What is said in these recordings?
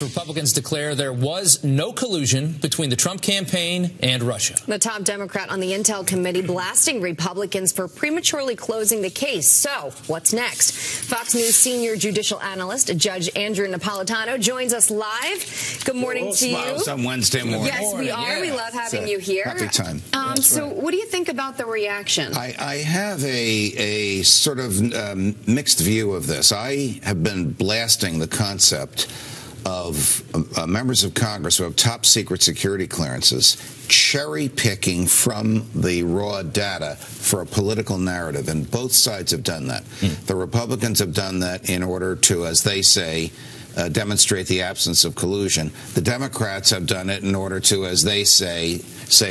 Republicans declare there was no collusion between the Trump campaign and Russia. The top Democrat on the Intel Committee blasting Republicans for prematurely closing the case. So, what's next? Fox News senior judicial analyst, Judge Andrew Napolitano, joins us live. Good morning to you. Some Wednesday morning. Yes, we are. Yeah. We love having you here. Happy time. So, what do you think about the reaction? I have a sort of mixed view of this. I have been blasting the concept of members of Congress who have top secret security clearances cherry picking from the raw data for a political narrative, and both sides have done that. The Republicans have done that in order to, as they say, demonstrate the absence of collusion. The Democrats have done it in order to, as they say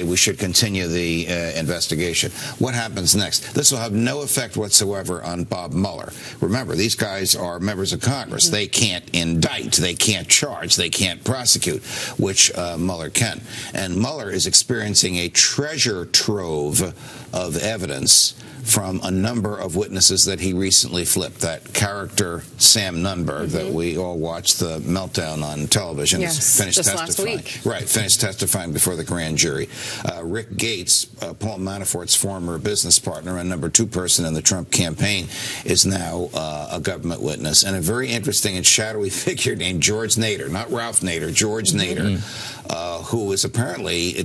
we should continue the investigation. What happens next? This will have no effect whatsoever on Bob Mueller. Remember, these guys are members of Congress. They can't indict, they can't charge, they can't prosecute, which Mueller can. And Mueller is experiencing a treasure trove of evidence from a number of witnesses that he recently flipped. That character, Sam Nunberg, that we all watched the meltdown on television, yes, finished just testifying. Last week. Right, finished testifying before the grand jury. Rick Gates, Paul Manafort's former business partner and number 2 person in the Trump campaign, is now a government witness. And a very interesting and shadowy figure named George Nader, not Ralph Nader, George Nader, who is apparently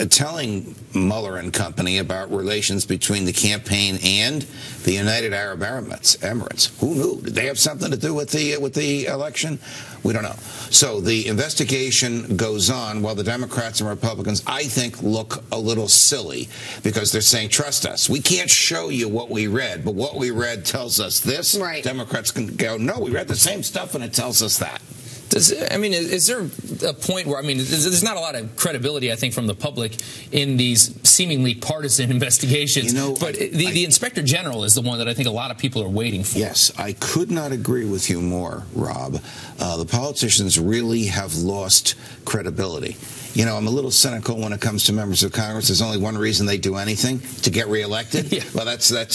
telling Mueller and company about relations between the campaign and the United Arab Emirates. Who knew? Did they have something to do with the election? We don't know. So the investigation goes on while the Democrats and Republicans, I think, look a little silly because they're saying, trust us. We can't show you what we read, but what we read tells us this. Right. Democrats can go, no, we read the same stuff and it tells us that. Is there a point where, there's not a lot of credibility, I think, from the public in these seemingly partisan investigations, but the Inspector General is the one that I think a lot of people are waiting for. Yes, I could not agree with you more, Rob. The politicians really have lost credibility. I'm a little cynical when it comes to members of Congress. There's only one reason they do anything, to get reelected. Yeah. Well, that's I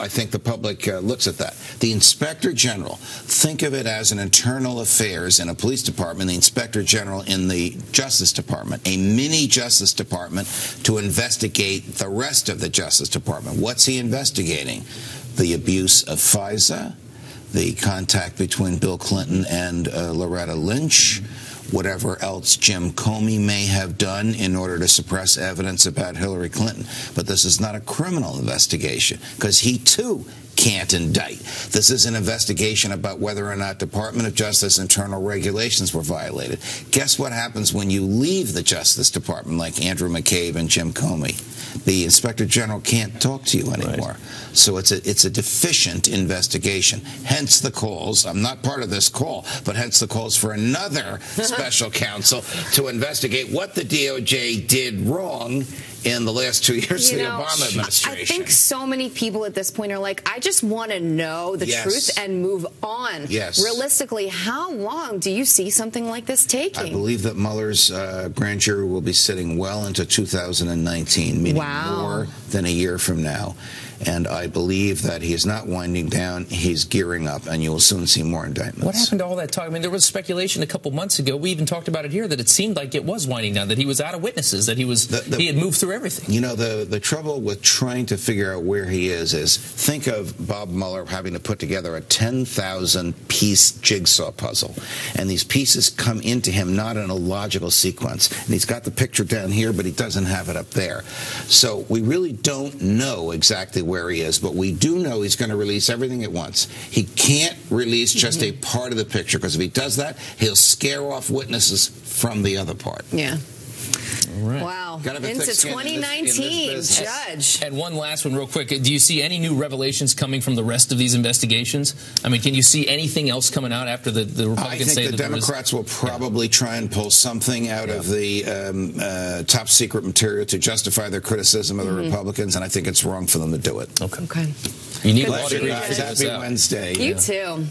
think the public looks at that. The Inspector General, think of it as an internal affairs in a police department, the Inspector General in the Justice Department, a mini Justice Department to investigate the rest of the Justice Department. What's he investigating? The abuse of FISA, the contact between Bill Clinton and Loretta Lynch, whatever else Jim Comey may have done in order to suppress evidence about Hillary Clinton. But this is not a criminal investigation because he, too, can't indict. This is an investigation about whether or not Department of Justice internal regulations were violated. Guess what happens when you leave the Justice Department, like Andrew McCabe and Jim Comey? The Inspector General can't talk to you anymore. Right. So it's a deficient investigation. Hence the calls. I'm not part of this call, but hence the calls for another special counsel to investigate what the DOJ did wrong in the last 2 years of the Obama administration. I think so many people at this point are like, I just want to know the truth and move on. Yes. Realistically, how long do you see something like this taking? I believe that Mueller's grand jury will be sitting well into 2019, meaning more than a year from now. And I believe that he is not winding down, he's gearing up, and you will soon see more indictments. What happened to all that talk? There was speculation a couple months ago, we even talked about it here, that it seemed like it was winding down, that he was out of witnesses, that he had moved through everything. The trouble with trying to figure out where he is think of Bob Mueller having to put together a 10,000-piece jigsaw puzzle. And these pieces come into him not in a logical sequence. And he's got the picture down here, but he doesn't have it up there. So we really don't know exactly where he is, but we do know he's going to release everything at once. He can't release just a part of the picture, because if he does that, he'll scare off witnesses from the other part. Yeah. All right. Wow. Into 2019, Judge. And one last one real quick. Do you see any new revelations coming from the rest of these investigations? Can you see anything else coming out after the Republicans say that the Democrats will probably try and pull something out of the top secret material to justify their criticism of the Republicans, and I think it's wrong for them to do it. Okay. You need a lot of Happy Wednesday. You too.